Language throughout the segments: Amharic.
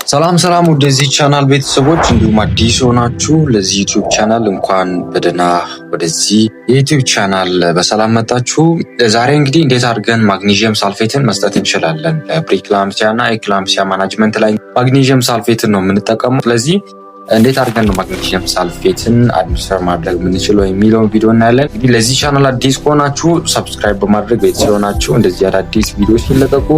ሰላም ወደዚህ ቻናል ቤተሰቦች እንዲሁም አዲስ ሆናችሁ ለዚህ ዩቲዩብ ቻናል እንኳን በደህና ወደዚህ የዩቲዩብ ቻናል በሰላም መጣችሁ። ዛሬ እንግዲህ እንዴት አድርገን ማግኒዥየም ሳልፌትን መስጠት እንችላለን ፕሪክላምሲያ እና ኤክላምሲያ ማናጅመንት ላይ ማግኒዥየም ሳልፌትን ነው የምንጠቀመው። ስለዚህ እንዴት አድርገን ነው ማግኒዥየም ሳልፌትን አድሚኒስተር ማድረግ የምንችለው የሚለውን ቪዲዮ እናያለን። እንግዲህ ለዚህ ቻናል አዲስ ከሆናችሁ ሰብስክራይብ በማድረግ ቤተሰብ ሆናችሁ እንደዚህ አዳዲስ ቪዲዮዎች ሲለቀቁ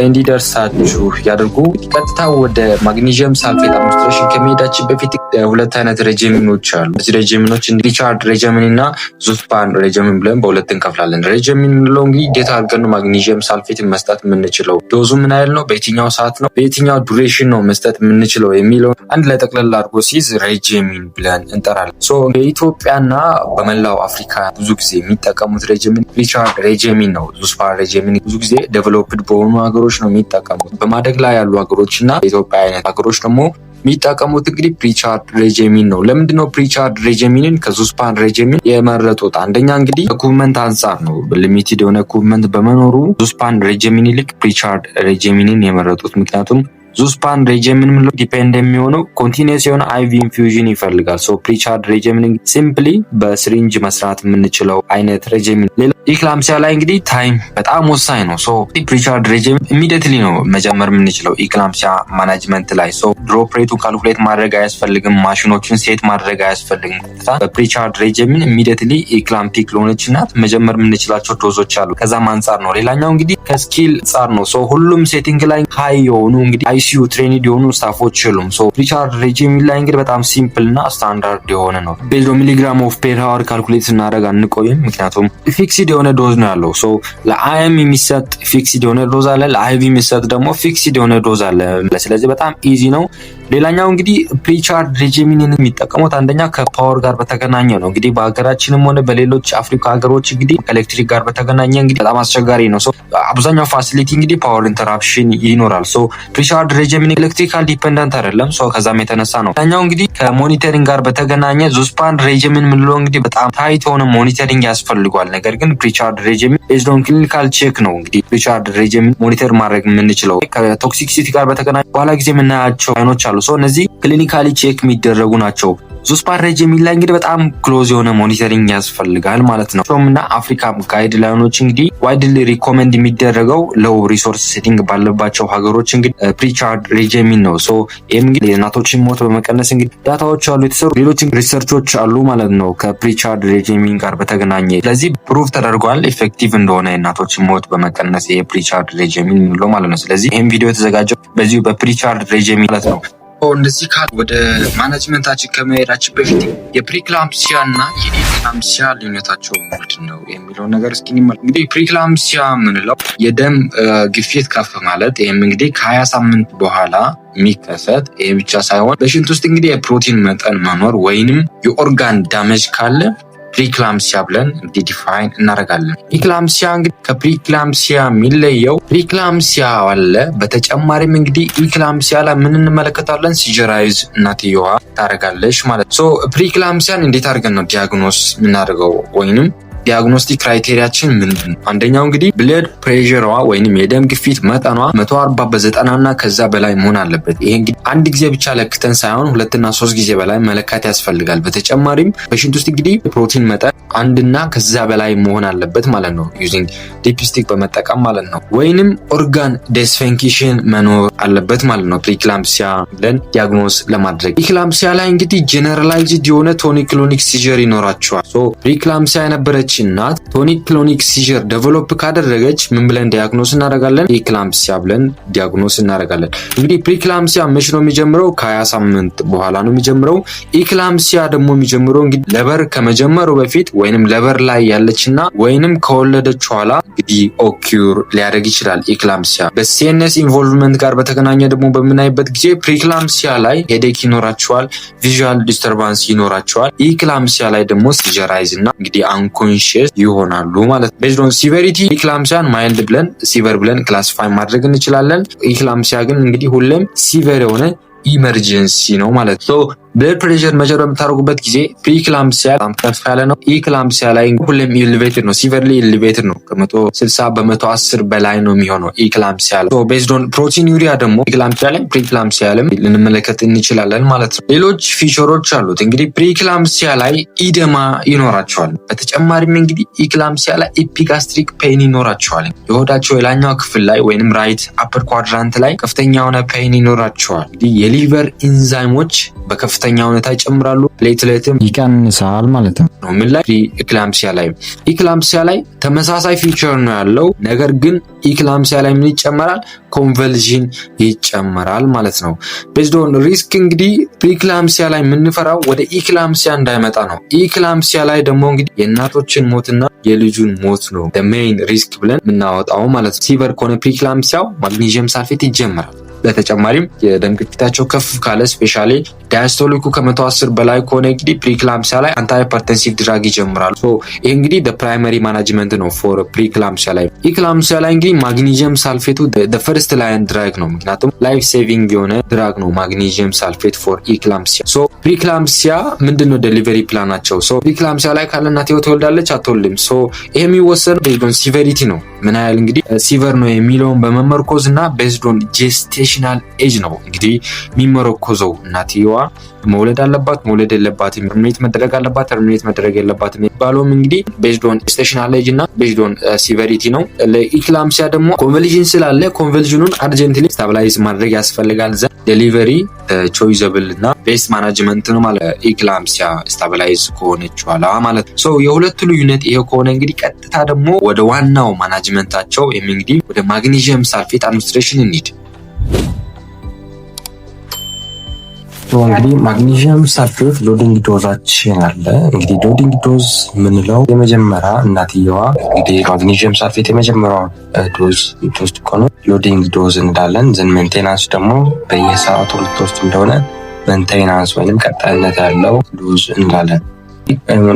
እንዲደርሳችሁ ያድርጉ። ቀጥታ ወደ ማግኒዥየም ሳልፌት አድሚኒስትሬሽን ከመሄዳችን በፊት ሁለት አይነት ሬጂሚኖች አሉ። እዚህ ሬጂሚኖች ሪቻርድ ሬጂሚን እና ዙስፓን ሬጂሚን ብለን በሁለት እንከፍላለን። ሬጂሚን የምንለው እንግዲህ እንዴት አድርገን ነው ማግኒዥየም ሳልፌትን መስጠት የምንችለው፣ ዶዙ ምን ያህል ነው፣ በየትኛው ሰዓት ነው፣ በየትኛው ዱሬሽን ነው መስጠት የምንችለው የሚለው አንድ ላይ ጠቅለል አድርጎ ሲይዝ ሬጂሚን ብለን እንጠራለን። ሶ በኢትዮጵያና በመላው አፍሪካ ብዙ ጊዜ የሚጠቀሙት ሬጂሚን ሪቻርድ ሬጂሚን ነው። ዙስፓን ሬጂሚን ብዙ ጊዜ ዴቨሎፕድ በሆኑ ሀገሮች ነው የሚጠቀሙት። በማደግ ላይ ያሉ ሀገሮች እና የኢትዮጵያ አይነት ሀገሮች ደግሞ የሚጠቀሙት እንግዲህ ፕሪቻርድ ሬጂሚን ነው። ለምንድነው ፕሪቻርድ ሬጂሚንን ከዙስፓን ሬጂሚን የመረጡት? አንደኛ እንግዲህ ኢኩዊፕመንት አንጻር ነው። ሊሚትድ የሆነ ኢኩዊፕመንት በመኖሩ ዙስፓን ሬጂሚን ይልቅ ፕሪቻርድ ሬጂሚንን የመረጡት። ምክንያቱም ዙስፓን ሬጂሚን ምንለው ዲፔንድ የሚሆነው ኮንቲኒየስ የሆነ አይቪ ኢንፊውዥን ይፈልጋል። ሶ ፕሪቻርድ ሬጂሚን ሲምፕሊ በስሪንጅ መስራት የምንችለው አይነት ሬጂሚን። ሌላ ኢክላምሲያ ላይ እንግዲህ ታይም በጣም ወሳኝ ነው። ሶ ፕሪቻርድ ሬጂሚን ኢሚዲየትሊ ነው መጀመር የምንችለው ኢክላምሲያ ማናጅመንት ላይ። ሶ ድሮፕ ሬቱ ካልኩሌት ማድረግ አያስፈልግም፣ ማሽኖችን ሴት ማድረግ አያስፈልግም። በፕሪቻርድ ሬጂሚን ኢሚዲየትሊ ኢክላምፒክ ለሆነች እናት መጀመር የምንችላቸው ዶዞች አሉ። ከዛም አንጻር ነው። ሌላኛው እንግዲህ ከስኪል አንጻር ነው። ሶ ሁሉም ሴቲንግ ላይ ሃይ የሆኑ እንግዲህ አይሲዩ ትሬኒድ የሆኑ ስታፎች የሉም። ሶ ፕሪቻርድ ሬጂሚን ላይ እንግዲህ በጣም ሲምፕል እና ስታንዳርድ የሆነ ነው። ቤዝድ ኦን ሚሊግራም ኦፍ ፔር ሃወር ካልኩሌት ስናደርግ አንቆይም፣ ምክንያቱም ፊክስድ የሆነ ዶዝ ነው ያለው። ሶ ለአይኤም የሚሰጥ ፊክስድ የሆነ ዶዝ አለ፣ ለአይቪ የሚሰጥ ደግሞ ፊክስድ የሆነ ዶዝ አለ። ስለዚህ በጣም ኢዚ ነው። ሌላኛው እንግዲህ ፕሪቻርድ ሬጂሚንን የሚጠቀሙት አንደኛ ከፓወር ጋር በተገናኘ ነው። እንግዲህ በሀገራችንም ሆነ በሌሎች አፍሪካ ሀገሮች እንግዲህ ከኤሌክትሪክ ጋር በተገናኘ እንግዲህ በጣም አስቸጋሪ ነው። ሶ አብዛኛው ፋሲሊቲ እንግዲህ ፓወር ኢንተራፕሽን ይኖራል። ሶ ፕሪቻርድ ሬጂሚን ኤሌክትሪካል ዲፔንደንት አይደለም። ሶ ከዛም የተነሳ ነው። ሌላኛው እንግዲህ ከሞኒተሪንግ ጋር በተገናኘ ዙስፓን ሬጂሚን ምንለው እንግዲህ በጣም ታይት የሆነ ሞኒተሪንግ ያስፈልጓል። ነገር ግን ፕሪቻርድ ሬጂሚን ቤዝድ ኦን ክሊኒካል ቼክ ነው እንግዲህ ፕሪቻርድ ሬጂሚን ሞኒተር ማድረግ የምንችለው። ከቶክሲሲቲ ጋር በተገናኘ በኋላ ጊዜ የምናያቸው አይኖች አሉ። ሶ እነዚህ ክሊኒካሊ ቼክ የሚደረጉ ናቸው። ዙስፓን ሬጂሚን ላይ እንግዲህ በጣም ክሎዝ የሆነ ሞኒተሪንግ ያስፈልጋል ማለት ነው። እና አፍሪካ ጋይድ ላይኖች እንግዲህ ዋይድሊ ሪኮመንድ የሚደረገው ሎው ሪሶርስ ሴቲንግ ባለባቸው ሀገሮች እንግዲህ ፕሪቻርድ ሬጂሚን ነው። ሶ ይህም እንግዲህ የእናቶችን ሞት በመቀነስ እንግዲህ ዳታዎች አሉ፣ የተሰሩ ሌሎች ሪሰርቾች አሉ ማለት ነው ከፕሪቻርድ ሬጂሚን ጋር በተገናኘ። ስለዚህ ፕሩቭ ተደርጓል ኢፌክቲቭ እንደሆነ የእናቶችን ሞት በመቀነስ የፕሪቻርድ ሬጂሚን የሚለው ማለት ነው። ስለዚህ ይህም ቪዲዮ የተዘጋጀው በዚሁ በፕሪቻርድ ሬጂሚን ማለት ነው። እንደዚህ ካል ወደ ማናጅመንታችን ከመሄዳችን በፊት የፕሪክላምሲያ እና የኤክላምሲያ ልዩነታቸው ምንድን ነው የሚለው ነገር እስኪ እንመልከት። እንግዲህ ፕሪክላምሲያ የምንለው የደም ግፊት ከፍ ማለት፣ ይህም እንግዲህ ከ20 ሳምንት በኋላ የሚከሰት ይህ ብቻ ሳይሆን በሽንት ውስጥ እንግዲህ የፕሮቲን መጠን መኖር ወይንም የኦርጋን ዳሜጅ ካለ ፕሪክላምሲያ ብለን እንግዲህ ዲፋይን እናደርጋለን። ኢክላምሲያ እንግዲህ ከፕሪክላምሲያ የሚለየው ፕሪክላምሲያ አለ። በተጨማሪም እንግዲህ ኢክላምሲያ ላይ ምን እንመለከታለን? ሲጀራይዝ እናትየዋ ታደርጋለች ማለት ነው። ሶ ፕሪክላምሲያን እንዴት አድርገን ነው ዲያግኖስ የምናደርገው ወይንም ዲያግኖስቲክ ክራይቴሪያችን ምንድን ነው? አንደኛው እንግዲህ ብለድ ፕሬሸሯ ወይንም የደም ግፊት መጠኗ 140 በ90 እና ከዛ በላይ መሆን አለበት። ይሄ እንግዲህ አንድ ጊዜ ብቻ ለክተን ሳይሆን 2 እና 3 ጊዜ በላይ መለካት ያስፈልጋል። በተጨማሪም በሽንት ውስጥ እንግዲህ ፕሮቲን መጠን 1 እና ከዛ በላይ መሆን አለበት ማለት ነው፣ ዩዚንግ ዲፕስቲክ በመጠቀም ማለት ነው። ወይንም ኦርጋን ዲስፈንክሽን መኖር አለበት ማለት ነው ፕሪክላምሲያ ብለን ዲያግኖስ ለማድረግ። ኢክላምሲያ ላይ እንግዲህ ጀነራላይዝድ የሆነ ቶኒክ ክሎኒክ ሲጀር ይኖራቸዋል። ሶ ፕሪክላምሲያ የነበረች እናት ቶኒክ ክሎኒክ ሲጀር ዴቨሎፕ ካደረገች ምን ብለን ዲያግኖስ እናደርጋለን? ኢክላምሲያ ብለን ዲያግኖስ እናደርጋለን። እንግዲህ ፕሪክላምሲያ መች ነው የሚጀምረው? ከ20 ሳምንት በኋላ ነው የሚጀምረው። ኢክላምሲያ ደግሞ የሚጀምረው እንግዲህ ለበር ከመጀመሩ በፊት ወይንም ለበር ላይ ያለችና ወይንም ከወለደች ኋላ እንግዲህ ኦኪር ሊያደርግ ይችላል ኢክላምሲያ። በሲኤንኤስ ኢንቮልቭመንት ጋር በተገናኘ ደግሞ በምናይበት ጊዜ ፕሪክላምሲያ ላይ ሄዴክ ይኖራቸዋል፣ ቪዥዋል ዲስተርባንስ ይኖራቸዋል። ኢክላምሲያ ላይ ደግሞ ሲጀራይዝ እና እንግዲህ አንኮንሺየስ ይሆናሉ ማለት ነው። ቤዝድ ኦን ሲቨሪቲ ኢክላምሲያን ማይልድ ብለን ሲቨር ብለን ክላሲፋይ ማድረግ እንችላለን። ኢክላምሲያ ግን እንግዲህ ሁሌም ሲቨር የሆነ ኢመርጀንሲ ነው ማለት ነው። ብለድ ፕሬሸር መጀር በምታደርጉበት ጊዜ ፕሪክላምሲያ በጣም ከፍ ያለ ነው። ኢክላምሲያ ላይ ሁሌም ኤሌቬትድ ነው፣ ሲቨርሊ ኤሌቬትድ ነው። ከ160 በ110 በላይ ነው የሚሆነው ኢክላምሲያ ላይ። ቤዝድ ኦን ፕሮቲን ዩሪያ ደግሞ ኢክላምሲያ ላይ ፕሪክላምሲያ ላይ ልንመለከት እንችላለን ማለት ነው። ሌሎች ፊቸሮች አሉት እንግዲህ ፕሪክላምሲያ ላይ ኢደማ ይኖራቸዋል። በተጨማሪም እንግዲህ ኢክላምሲያ ላይ ኢፒጋስትሪክ ፔን ይኖራቸዋል። የሆዳቸው የላኛው ክፍል ላይ ወይንም ራይት አፐር ኳድራንት ላይ ከፍተኛ የሆነ ፔን ይኖራቸዋል። የሊቨር ኢንዛይሞች በከፍተኛ ሁኔታ ይጨምራሉ፣ ፕሌትሌትም ይቀንሳል ማለት ነው። ምን ላይ ኢክላምሲያ ላይ ተመሳሳይ ፊቸር ነው ያለው። ነገር ግን ኢክላምሲያ ላይ ምን ይጨመራል? ኮንቨልዥን ይጨመራል ማለት ነው። ቤዝድ ኦን ሪስክ እንግዲህ ፕሪክላምሲያ ላይ የምንፈራው ወደ ኢክላምሲያ እንዳይመጣ ነው። ኢክላምሲያ ላይ ደግሞ እንግዲህ የእናቶችን ሞትና የልጁን ሞት ነው ሜይን ሪስክ ብለን የምናወጣው ማለት ነው። ሲቨር ከሆነ ፕሪክላምሲያው ማግኒዥየም ሳልፌት ይጀምራል። በተጨማሪም የደም ግፊታቸው ከፍ ካለ ስፔሻሊ ዳያስቶሊኩ ከ110 በላይ ከሆነ እንግዲህ ፕሪክላምሲያ ላይ አንታይፐርቴንሲቭ ድራግ ይጀምራሉ። ይሄ እንግዲህ ፕራይመሪ ማናጅመንት ነው ፎር ፕሪክላምሲያ ላይ። ኢክላምሲያ ላይ እንግዲህ ማግኒዥየም ሳልፌቱ ፈርስት ላይን ድራግ ነው፣ ምክንያቱም ላይፍ ሴቪንግ የሆነ ድራግ ነው ማግኒዥየም ሳልፌት ፎር ኢክላምሲያ። ፕሪክላምሲያ ምንድነው ዴሊቨሪ ፕላናቸው? ፕሪክላምሲያ ላይ ካለ እናት ትወልዳለች አትወልድም? ይሄ የሚወሰነው ቤዝድ ኦን ሲቨሪቲ ነው። ምን ያህል እንግዲህ ሲቨር ነው የሚለውን በመመርኮዝ እና ቤዝድ ኦን ጄስቴሽናል ኤጅ ነው እንግዲህ የሚመረኮዘው። እናትየዋ መውለድ አለባት መውለድ የለባትም፣ ተርሚኔት መደረግ አለባት ተርሚኔት መደረግ የለባትም የሚባለውም እንግዲህ ቤዝድ ኦን ጄስቴሽናል ኤጅ እና ቤዝድ ኦን ሲቨሪቲ ነው። ለኢክላምሲያ ደግሞ ኮንቨልዥን ስላለ ኮንቨልዥኑን አርጀንትሊ ስታብላይዝ ማድረግ ያስፈልጋል። ዘ ዴሊቨሪ ቾይዘብል እና ቤስት ማናጅመንት ነው ማለት ኢክላምሲያ ስታብላይዝ ከሆነች ኋላ ማለት ነው። የሁለቱ ልዩነት ይሄ ከሆነ እንግዲህ ቀጥታ ደግሞ ወደ ዋናው ማናጅመንታቸው እንግዲህ ወደ ማግኒዥየም ሳልፌት አድሚኒስትሬሽን እንሂድ። እንግዲህ ማግኒዥየም ሳልፌት ሎዲንግ ዶዛችን አለ። እንግዲህ ሎዲንግ ዶዝ የምንለው የመጀመሪያ እናትየዋ እንግዲህ ማግኒዥየም ሳልፌት የመጀመሪያው ዶዝ ልትወስድ ከሆነ ሎዲንግ ዶዝ እንላለን። ዘን ሜንቴናንስ ደግሞ በየሰዓቱ ልትወስድ እንደሆነ ሜንቴናንስ ወይም ቀጣይነት ያለው ዶዝ እንላለን።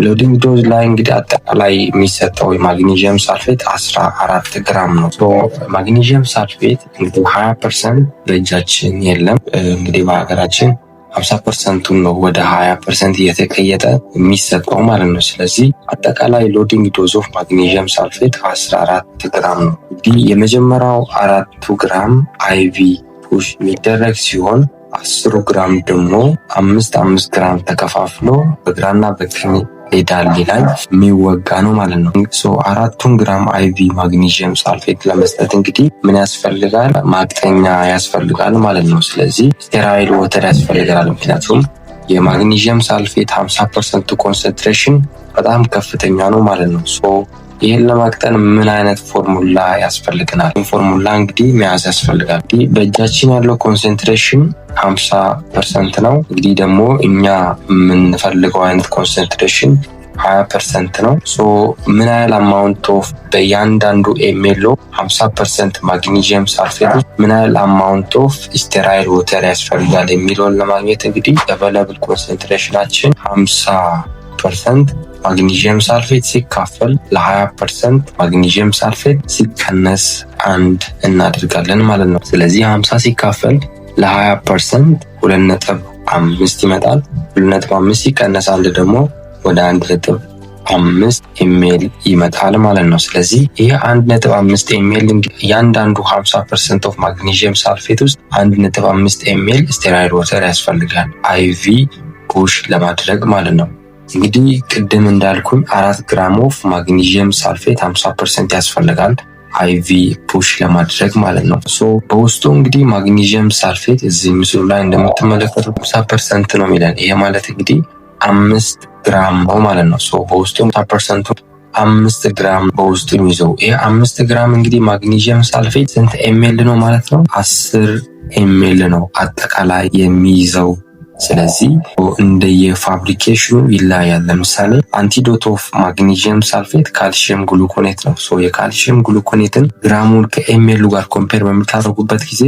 ሎዲንግ ዶዝ ላይ እንግዲህ አጠቃላይ የሚሰጠው የማግኒዥየም ሳልፌት 14 ግራም ነው። ማግኒዥየም ሳልፌት እንግዲህ 20% በእጃችን የለም። እንግዲህ በሀገራችን 50% ነው ወደ 20% እየተቀየጠ የሚሰጠው ማለት ነው። ስለዚህ አጠቃላይ ሎዲንግ ዶዝ ኦፍ ማግኒዥየም ሳልፌት 14 ግራም ነው። እንግዲህ የመጀመሪያው 4 ግራም አይቪ ፑሽ የሚደረግ ሲሆን 10 ግራም ደግሞ 5 ግራም ተከፋፍሎ በግራና በቀኝ ፔዳል ላይ የሚወጋ ነው ማለት ነው። 4 ግራም አይቪ ማግኒዥየም ሳልፌት ለመስጠት እንግዲህ ምን ያስፈልጋል? ማቅጠኛ ያስፈልጋል ማለት ነው። ስለዚህ ስቴራይል ወተር ያስፈልጋል። ምክንያቱም የማግኒዥየም ሳልፌት 50% ኮንሰንትሬሽን በጣም ከፍተኛ ነው ማለት ነው። ይህን ለማቅጠን ምን አይነት ፎርሙላ ያስፈልገናል? ፎርሙላ እንግዲህ መያዝ ያስፈልጋል። እንግዲህ በእጃችን ያለው ኮንሰንትሬሽን 50% ነው። እንግዲህ ደግሞ እኛ የምንፈልገው አይነት ኮንሰንትሬሽን 20% ነው። ምን ያህል አማውንት ኦፍ በእያንዳንዱ ኤምኤል 50% ማግኒዥየም ሳልፌት ውስጥ ምን ያህል አማውንት ኦፍ ስቴራይል ወተር ያስፈልጋል የሚለውን ለማግኘት እንግዲህ አቬለብል ኮንሰንትሬሽናችን 50% ማግኒዥየም ሳልፌት ሲካፈል ለ20% ማግኒዥየም ሳልፌት ሲቀነስ 1 እናደርጋለን ማለት ነው። ስለዚህ 50 ሲካፈል ለ20% 2.5 ይመጣል። 2.5 ሲቀነስ 1 ደግሞ ወደ 1.5 ኤምኤል ይመጣል ማለት ነው። ስለዚህ ይሄ 1.5 ኤምኤል እያንዳንዱ 50% ኦፍ ማግኒዥየም ሳልፌት ውስጥ 1.5 ኤምኤል ስቴራይል ወተር ያስፈልጋል አይቪ ፑሽ ለማድረግ ማለት ነው። እንግዲህ ቅድም እንዳልኩኝ 4 ግራም ኦፍ ማግኒዥየም ሳልፌት 50% ያስፈልጋል አይቪ ፑሽ ለማድረግ ማለት ነው። በውስጡ እንግዲህ ማግኒዥየም ሳልፌት እዚህ ምስሉ ላይ እንደምትመለከቱት 50% ነው የሚለን። ይሄ ማለት እንግዲህ 5 ግራም ነው ማለት ነው። በውስጡ 50% 5 ግራም በውስጡ የሚይዘው ይሄ 5 ግራም እንግዲህ ማግኒዥየም ሳልፌት ስንት ኤምኤል ነው ማለት ነው? 10 ኤምኤል ነው አጠቃላይ የሚይዘው። ስለዚህ እንደየፋብሪኬሽኑ ይለያያል። ለምሳሌ አንቲዶት ኦፍ ማግኒዥየም ሳልፌት ካልሲየም ግሉኮኔት ነው። የካልሲየም ግሉኮኔትን ግራሙን ከኤምኤሉ ጋር ኮምፔር በምታደርጉበት ጊዜ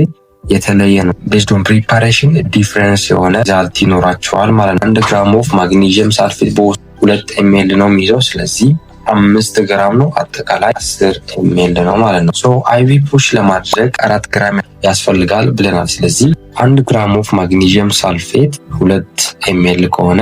የተለየ ነው። ቤዝድ ኦን ፕሪፓሬሽን ዲፍረንስ የሆነ ሪዛልት ይኖራቸዋል ማለት ነው። 1 ግራም ኦፍ ማግኒዥየም ሳልፌት በውስጡ 2 ኤምኤል ነው የሚይዘው። ስለዚህ 5 ግራም ነው። አጠቃላይ 10 ኤምኤል ነው ማለት ነው። ሶ አይቪ ፑሽ ለማድረግ 4 ግራም ያስፈልጋል ብለናል። ስለዚህ 1 ግራም ኦፍ ማግኒዥየም ሳልፌት 2 ኤምኤል ከሆነ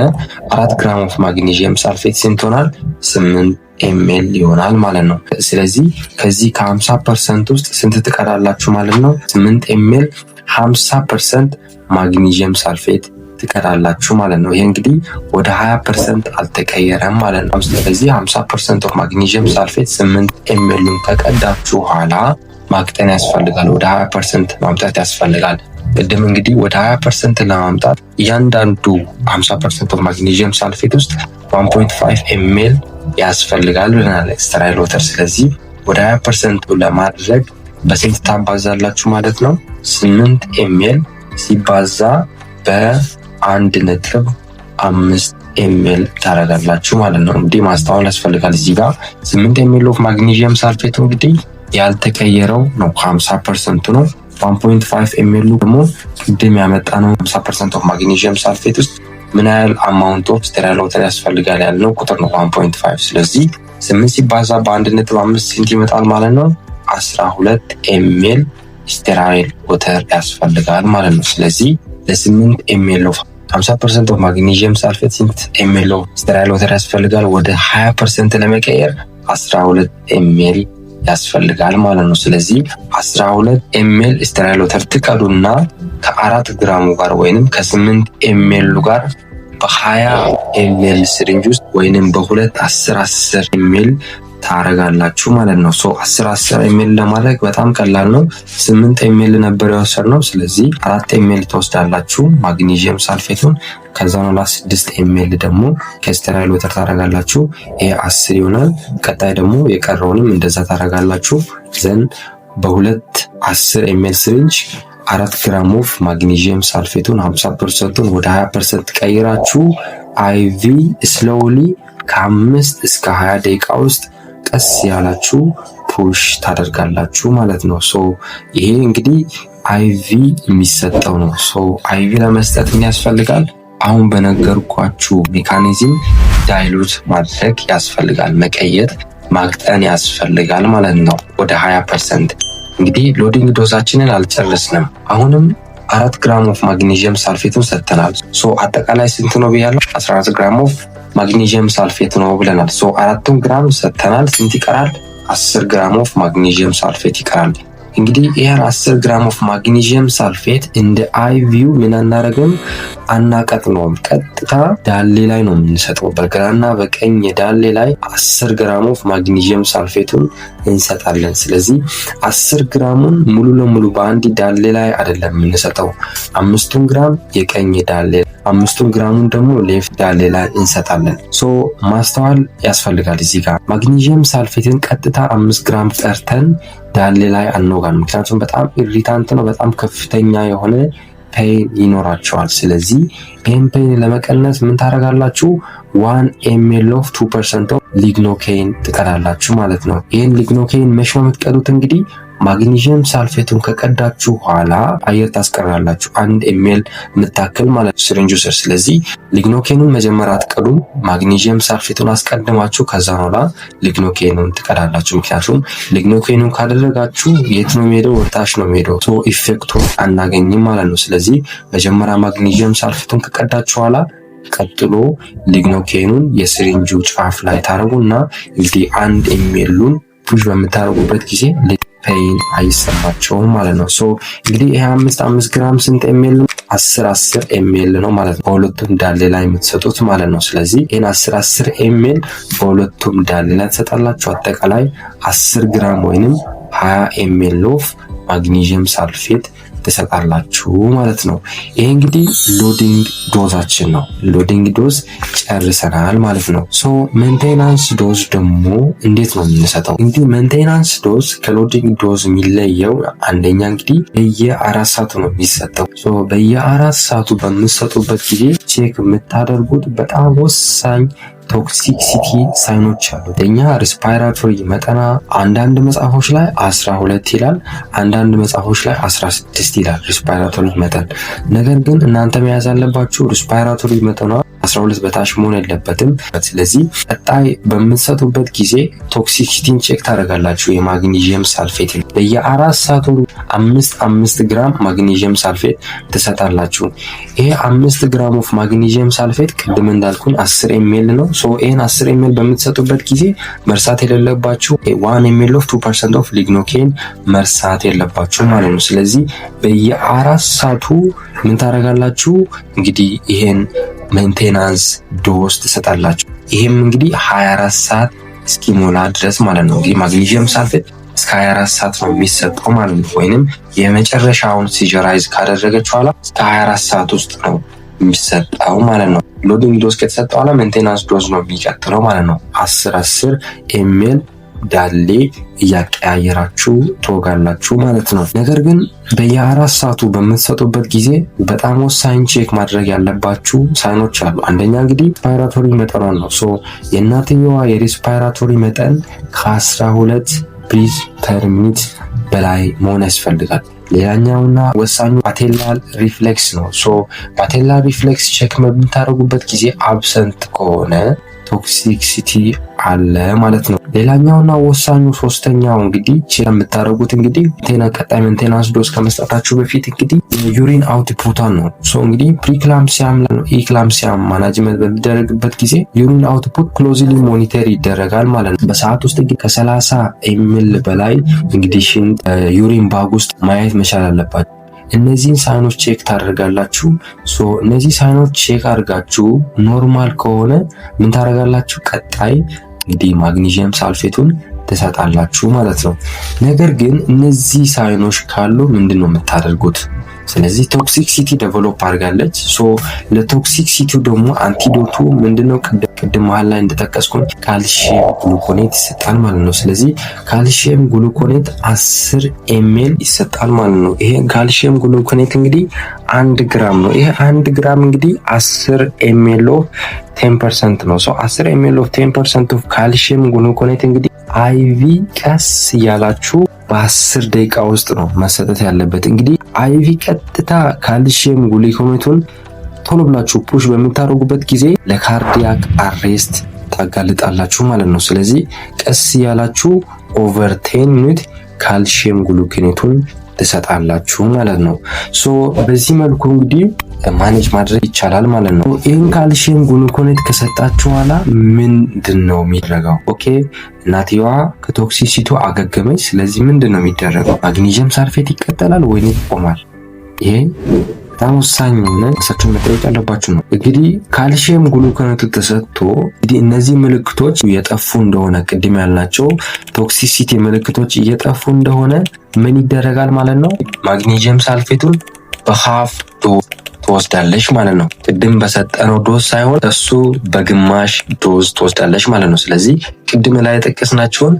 4 ግራም ኦፍ ማግኒዥየም ሳልፌት ስንት ይሆናል? 8 ኤምኤል ይሆናል ማለት ነው። ስለዚህ ከዚህ ከ50% ውስጥ ስንት ትቀዳላችሁ ማለት ነው? 8 ኤምኤል 50% ማግኒዥየም ሳልፌት ትቀዳላችሁ ማለት ነው። ይሄ እንግዲህ ወደ 20% አልተቀየረም ማለት ነው። ስለዚህ 50% ኦፍ ማግኒዥየም ሳልፌት 8 ኤምኤልን ከቀዳችሁ በኋላ ማቅጠን ያስፈልጋል። ወደ 20% ማምጣት ያስፈልጋል። ቅድም እንግዲህ ወደ 20% ለማምጣት እያንዳንዱ 50% ኦፍ ማግኒዥየም ሳልፌት ውስጥ 1.5 ኤምኤል ያስፈልጋል ብለናል ስቴራይል ወተር። ስለዚህ ወደ 20% ለማድረግ በስንት ታባዛላችሁ ማለት ነው? 8 ኤምኤል ሲባዛ በ1.5 ኤምኤል ታረጋላችሁ ማለት ነው። እንግዲህ ማስተዋል ያስፈልጋል። እዚህ ጋር 8 ኤምኤል ኦፍ ማግኒዥየም ሳልፌት እንግዲህ ያልተቀየረው ነው 50% ነው። 1.5 ኤምኤል ደግሞ ቅድም ያመጣ ነው 50% ኦፍ ማግኒዥየም ሳልፌት ውስጥ ምን ያህል አማውንት ኦፍ ስቴራይል ወተር ያስፈልጋል ያልነው ቁጥር ነው 1.5። ስለዚህ 8 ሲባዛ በ1.5 ስንት ይመጣል ማለት ነው? 12 ኤምኤል ስቴራይል ወተር ያስፈልጋል ማለት ነው። ስለዚህ ለ8 ኤምኤል ኦፍ 50% ኦፍ ማግኒዥየም ሳልፌት ስንት ኤምኤል ኦፍ ስቴራይል ወተር ያስፈልጋል? ወደ 20% ለመቀየር 12 ኤምኤል ያስፈልጋል ማለት ነው። ስለዚህ 12 ኤምኤል ስቴራይል ወተር ትቀዱና ከ4 ግራሙ ጋር ወይንም ከ8 ኤምኤል ጋር በ20 ኤምኤል ሲሪንጅ ውስጥ ወይንም በ2 10 ኤምኤል ታረጋላችሁ ማለት ነው። ሶ 10 ኤምኤል ለማድረግ በጣም ቀላል ነው። 8 ኤምኤል ነበር የወሰድነው። ስለዚህ 4 ኤምኤል ተወስዳላችሁ ማግኒዥየም ሳልፌቱን። ከዛ ነው 6 ኤምኤል ደግሞ ከስቴራይል ወተር ታረጋላችሁ። ይሄ 10 ይሆናል። ቀጣይ ደግሞ የቀረውንም እንደዛ ታረጋላችሁ። ዘን በ2 10 ኤምኤል ሲሪንጅ 4 ግራም ኦፍ ማግኒዥየም ሳልፌቱን 50%ን ወደ 20% ቀይራችሁ አይቪ ስሎውሊ ከ5 እስከ 20 ደቂቃ ውስጥ ቀስ ያላችሁ ፑሽ ታደርጋላችሁ ማለት ነው። ሶ ይሄ እንግዲህ አይቪ የሚሰጠው ነው። ሶ አይቪ ለመስጠት ምን ያስፈልጋል? አሁን በነገርኳችሁ ሜካኒዝም ዳይሉት ማድረግ ያስፈልጋል፣ መቀየጥ ማቅጠን ያስፈልጋል ማለት ነው። ወደ 20% እንግዲህ ሎዲንግ ዶዛችንን አልጨረስንም። አሁንም 4 ግራም ኦፍ ማግኒዥየም ሳልፌቱን ሰጥተናል። ሶ አጠቃላይ ስንት ነው ብያለሁ? 14 ግራም ኦፍ ማግኒዥየም ሳልፌት ነው ብለናል። ሶ 4 ግራም ሰጥተናል። ስንት ይቀራል? 10 ግራም ኦፍ ማግኒዥየም ሳልፌት ይቀራል። እንግዲህ ይሄን 10 ግራም ኦፍ ማግኒዥየም ሳልፌት እንደ አይቪው ምን አናረግም፣ አናቀጥነውም። ቀጥታ ዳሌ ላይ ነው የምንሰጠው። በግራና በቀኝ ዳሌ ላይ 10 ግራም ኦፍ ማግኒዥየም ሳልፌቱን እንሰጣለን። ስለዚህ 10 ግራሙን ሙሉ ለሙሉ በአንድ ዳሌ ላይ አይደለም የምንሰጠው። 5 ግራም የቀኝ ዳሌ፣ 5 ግራሙን ደግሞ ሌፍት ዳሌ ላይ እንሰጣለን። ሶ ማስተዋል ያስፈልጋል። እዚህ ጋር ማግኒዥየም ሳልፌትን ቀጥታ 5 ግራም ቀርተን ዳሌ ላይ አንወጋም። ምክንያቱም በጣም ኢሪታንት ነው። በጣም ከፍተኛ የሆነ ፔን ይኖራቸዋል። ስለዚህ ይህን ፔን ለመቀነስ ምን ታደርጋላችሁ? 1 ኤምኤል ኦፍ 2% ኦፍ ሊግኖኬን ትቀዳላችሁ ማለት ነው። ይህን ሊግኖኬን መቼ ነው የምትቀዱት? እንግዲህ ማግኒዥየም ሳልፌቱን ከቀዳችሁ በኋላ አየር ታስቀራላችሁ። 1 ኤምኤል የምታክል ማለት ሲሪንጁ ስር። ስለዚህ ሊግኖኬኑን መጀመሪያ አትቀዱም። ማግኒዥየም ሳልፌቱን አስቀድማችሁ ከዛ ሆላ ሊግኖኬኑን ትቀዳላችሁ። ምክንያቱም ሊግኖኬኑን ካደረጋችሁ የት ነው የሚሄደው? ወታች ነው የሚሄደው። ሶ ኢፌክቱ አናገኝም ማለት ነው። ስለዚህ መጀመሪያ ማግኒዥየም ሳልፌቱን ከቀዳችሁ በኋላ ቀጥሎ ሊግኖኬኑን የሲሪንጁ ጫፍ ላይ ታረጉና እንግዲህ 1 ኤምኤሉን ፑሽ በምታረጉበት ጊዜ ፔን አይሰማቸውም ማለት ነው። ሶ እንግዲህ ይሄ 5 ግራም ስንት ኤምኤል ነው? 10 ኤምኤል ነው ማለት ነው። በሁለቱም ዳሌ ላይ የምትሰጡት ማለት ነው። ስለዚህ ይሄን 10 ኤምኤል በሁለቱም ዳሌ ላይ ትሰጣላችሁ። አጠቃላይ 10 ግራም ወይንም 20 ኤምኤል ኦፍ ማግኒዥየም ሳልፌት ትሰጣላችሁ ማለት ነው። ይሄ እንግዲህ ሎዲንግ ዶዛችን ነው። ሎዲንግ ዶዝ ጨርሰናል ማለት ነው። ሶ ሜንቴናንስ ዶዝ ደግሞ እንዴት ነው የምንሰጠው? እንግዲህ ሜንቴናንስ ዶዝ ከሎዲንግ ዶዝ የሚለየው አንደኛ እንግዲህ በየ4 ሰዓቱ ነው የሚሰጠው። ሶ በየ4 ሰዓቱ በምትሰጡበት ጊዜ ቼክ የምታደርጉት በጣም ወሳኝ ቶክሲሲቲ ሳይኖች አሉ። እኛ ሪስፓይራቶሪ መጠና አንዳንድ መጽሐፎች ላይ 12 ይላል፣ አንዳንድ መጽሐፎች ላይ 16 ይላል ሪስፓይራቶሪ መጠን። ነገር ግን እናንተ መያዝ ያለባችሁ ሪስፓይራቶሪ መጠኗ 12 በታች መሆን የለበትም። ስለዚህ ቀጣይ በምትሰጡበት ጊዜ ቶክሲሲቲን ቼክ ታደርጋላችሁ። የማግኒዥየም ሳልፌት በየ4 ሰዓቱ 5 ግራም ማግኒዥየም ሳልፌት ትሰጣላችሁ። ይሄ 5 ግራም ኦፍ ማግኒዥየም ሳልፌት ቅድም እንዳልኩን 10 ኤምኤል ነው። ሶ ይሄን 10 ኤምኤል በምትሰጡበት ጊዜ መርሳት የሌለባችሁ 1 ኤምኤል ኦፍ 2% ኦፍ ሊግኖኬን መርሳት የለባችሁ ማለት ነው። ስለዚህ በየ4 ሰዓቱ ምን ታደርጋላችሁ እንግዲህ ይሄን ሜንቴናንስ ዶዝ ትሰጣላችሁ። ይሄም እንግዲህ 24 ሰዓት እስኪሞላ ድረስ ማለት ነው። እንግዲህ ማግኒዥየም ሳልፌት እስከ 24 ሰዓት ነው የሚሰጠው ማለት ነው። ወይንም የመጨረሻውን ሲጀራይዝ ካደረገች በኋላ እስከ 24 ሰዓት ውስጥ ነው የሚሰጠው ማለት ነው። ሎዲንግ ዶዝ ከተሰጠ በኋላ ሜንቴናንስ ዶዝ ነው የሚቀጥለው ማለት ነው። 10 ኤምኤል ዳሌ እያቀያየራችሁ ትወጋላችሁ ማለት ነው። ነገር ግን በየ4 ሰዓቱ በምትሰጡበት ጊዜ በጣም ወሳኝ ቼክ ማድረግ ያለባችሁ ሳይኖች አሉ። አንደኛ እንግዲህ ሪስፓይራቶሪ መጠኗን ነው። ሶ የእናትየዋ የሪስፓይራቶሪ መጠን ከ12 ብሪዝ ፐር ሚኒት በላይ መሆን ያስፈልጋል። ሌላኛውና ወሳኙ ፓቴላር ሪፍሌክስ ነው። ሶ ፓቴላር ሪፍሌክስ ቼክ በምታደርጉበት ጊዜ አብሰንት ከሆነ ቶክሲሲቲ አለ ማለት ነው። ሌላኛውና ወሳኙ ሶስተኛው እንግዲህ ቼክ የምታደርጉት እንግዲህ ቀጣይ ሜንቴናንስ ዶዝ ከመስጠታችሁ በፊት እንግዲህ የዩሪን አውትፑቷን ነው። ሶ እንግዲህ ፕሪክላምሲያም ኢክላምሲያም ማናጅመንት በሚደረግበት ጊዜ ዩሪን አውትፑት ክሎዝሊ ሞኒተር ይደረጋል ማለት ነው። በሰዓት ውስጥ እንግዲህ ከ30 ኤምኤል በላይ እንግዲህ ሽንት ዩሪን ባግ ውስጥ ማየት መቻል አለባችሁ። እነዚህን ሳይኖች ቼክ ታደርጋላችሁ። ሶ እነዚህ ሳይኖች ቼክ አድርጋችሁ ኖርማል ከሆነ ምን ታደርጋላችሁ? ቀጣይ እንግዲህ ማግኒዥየም ሳልፌቱን ትሰጣላችሁ ማለት ነው። ነገር ግን እነዚህ ሳይኖች ካሉ ምንድነው የምታደርጉት? ስለዚህ ቶክሲሲቲ ዴቨሎፕ አድርጋለች። ሶ ለቶክሲሲቲው ደግሞ አንቲዶቱ ምንድነው? ቅድም መሃል ላይ እንደጠቀስኩኝ ካልሲየም ግሉኮኔት ይሰጣል ማለት ነው። ስለዚህ ካልሲየም ግሉኮኔት 10 ኤምኤል ይሰጣል ማለት ነው። ይሄ ካልሲየም ግሉኮኔት እንግዲህ 1 ግራም ነው። ይሄ 1 ግራም እንግዲህ 10 ኤምኤል ኦፍ 10% ነው። ሶ 10 ኤምኤል ኦፍ 10% ኦፍ ካልሲየም ግሉኮኔት እንግዲህ አይቪ ቀስ እያላችሁ በ10 ደቂቃ ውስጥ ነው መሰጠት ያለበት። እንግዲህ አይቪ ቀጥታ ካልሲየም ግሉኮኔቱን ቶሎ ብላችሁ ፑሽ በምታደርጉበት ጊዜ ለካርዲያክ አሬስት ታጋልጣላችሁ ማለት ነው። ስለዚህ ቀስ ያላችሁ ኦቨር 10 ሚኒት ካልሲየም ግሉኮኔቱን ትሰጣላችሁ ማለት ነው። ሶ በዚህ መልኩ እንግዲህ ማኔጅ ማድረግ ይቻላል ማለት ነው። ይህን ካልሲየም ግሉኮኔት ከሰጣችሁ በኋላ ምንድን ነው የሚደረገው? ኦኬ እናትየዋ ከቶክሲሲቲው አገገመች። ስለዚህ ምንድን ነው የሚደረገው? ማግኒዥየም ሳልፌት ይቀጥላል ወይ ይቆማል? ይሄ በጣም ወሳኝ ነው። እሳቸው መጠየቅ ያለባችሁ ነው። እንግዲህ ካልሲየም ግሉኮኔት ተሰጥቶ እንግዲህ እነዚህ ምልክቶች እየጠፉ እንደሆነ ቅድም ያልናቸው ቶክሲሲቲ ምልክቶች እየጠፉ እንደሆነ ምን ይደረጋል ማለት ነው? ማግኒዥየም ሳልፌቱን በሃፍ ዶዝ ትወስዳለች ማለት ነው። ቅድም በሰጠነው ዶዝ ሳይሆን እሱ በግማሽ ዶዝ ትወስዳለች ማለት ነው። ስለዚህ ቅድም ላይ የጠቀስናቸውን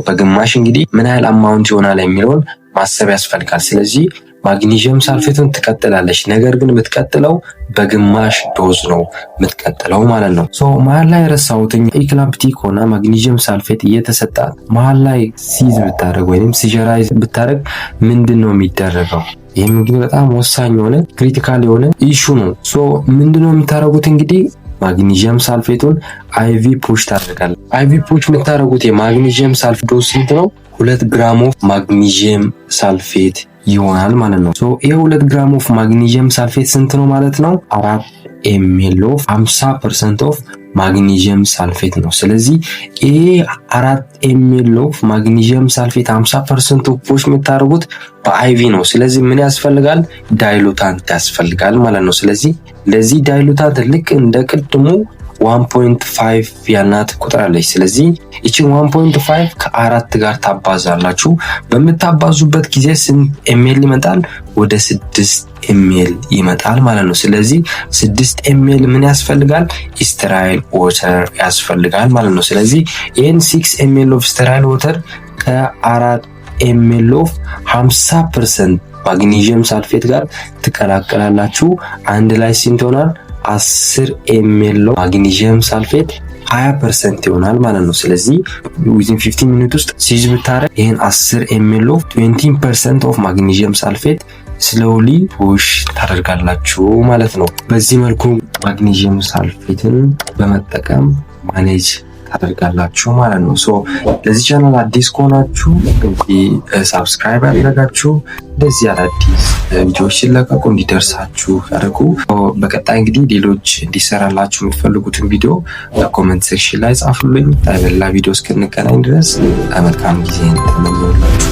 በግማሽ እንግዲህ ምን ያህል አማውንት ይሆናል የሚለውን ማሰብ ያስፈልጋል። ስለዚህ ማግኒዥየም ሳልፌቱን ትቀጥላለች። ነገር ግን የምትቀጥለው በግማሽ ዶዝ ነው የምትቀጥለው ማለት ነው። ሶ መሀል ላይ ረሳሁትኝ ኢክላምፕቲክ ሆና ማግኒዥየም ሳልፌት እየተሰጣት መሀል ላይ ሲዝ ብታደርግ ወይም ሲጀራይዝ ብታደርግ ምንድን ነው የሚደረገው? ይህም እንግዲህ በጣም ወሳኝ የሆነ ክሪቲካል የሆነ ኢሹ ነው። ሶ ምንድነው የምታደርጉት? እንግዲህ ማግኒዥየም ሳልፌቱን አይቪ ፑሽ ታደርጋለች። አይቪ ፑሽ የምታደርጉት የማግኒዥየም ሳልፌት ዶዝ ስንት ነው? 2 ግራም ኦፍ ማግኒዥየም ሳልፌት ይሆናል ማለት ነው። ሶ ይሄ 2 ግራም ኦፍ ማግኒዥየም ሳልፌት ስንት ነው ማለት ነው? 4 ኤምኤል ኦፍ 50% ኦፍ ማግኒዥየም ሳልፌት ነው። ስለዚህ ይሄ 4 ኤምኤል ኦፍ ማግኒዥየም ሳልፌት 50% ኦፍ ፑሽ የምታደርጉት በአይቪ ነው። ስለዚህ ምን ያስፈልጋል? ዳይሉታንት ያስፈልጋል ማለት ነው። ስለዚህ ለዚህ ዳይሉታንት ልክ እንደ ቅድሙ 1.5 ያናት ቁጥር አለች። ስለዚህ እቺ 1.5 ከ4 ጋር ታባዛላችሁ። በምታባዙበት ጊዜ ስንት ኤምኤል ይመጣል? ወደ 6 ኤምኤል ይመጣል ማለት ነው። ስለዚህ 6 ኤምኤል ምን ያስፈልጋል? ስተራይል ወተር ያስፈልጋል ማለት ነው። ስለዚህ ይሄን 6 ኤምኤል ኦፍ ስተራይል ወተር ከ4 ኤምኤል ኦፍ 50% ማግኒዥየም ሳልፌት ጋር ትቀላቀላላችሁ። አንድ ላይ ስንት ይሆናል? 10 ኤምኤል ማግኒዥየም ሳልፌት 20% ይሆናል ማለት ነው። ስለዚህ within 15 ሚኒት ውስጥ ሲዝ ብታረግ ይሄን 10 ኤምኤል 20% ኦፍ ማግኒዥየም ሳልፌት ስሎሊ ፑሽ ታደርጋላችሁ ማለት ነው። በዚህ መልኩ ማግኒዥየም ሳልፌትን በመጠቀም ማኔጅ ታደርጋላችሁ ማለት ነው። ሶ ለዚህ ቻናል አዲስ ከሆናችሁ እንግዲህ ሳብስክራይብ ያደረጋችሁ እንደዚህ አዳዲስ ቪዲዮዎች ሲለቀቁ እንዲደርሳችሁ ያደርጉ። በቀጣይ እንግዲህ ሌሎች እንዲሰራላችሁ የምትፈልጉትን ቪዲዮ በኮሜንት ሴክሽን ላይ ጻፉልኝ። በሌላ ቪዲዮ እስክንገናኝ ድረስ መልካም ጊዜ ተመኘሁላችሁ።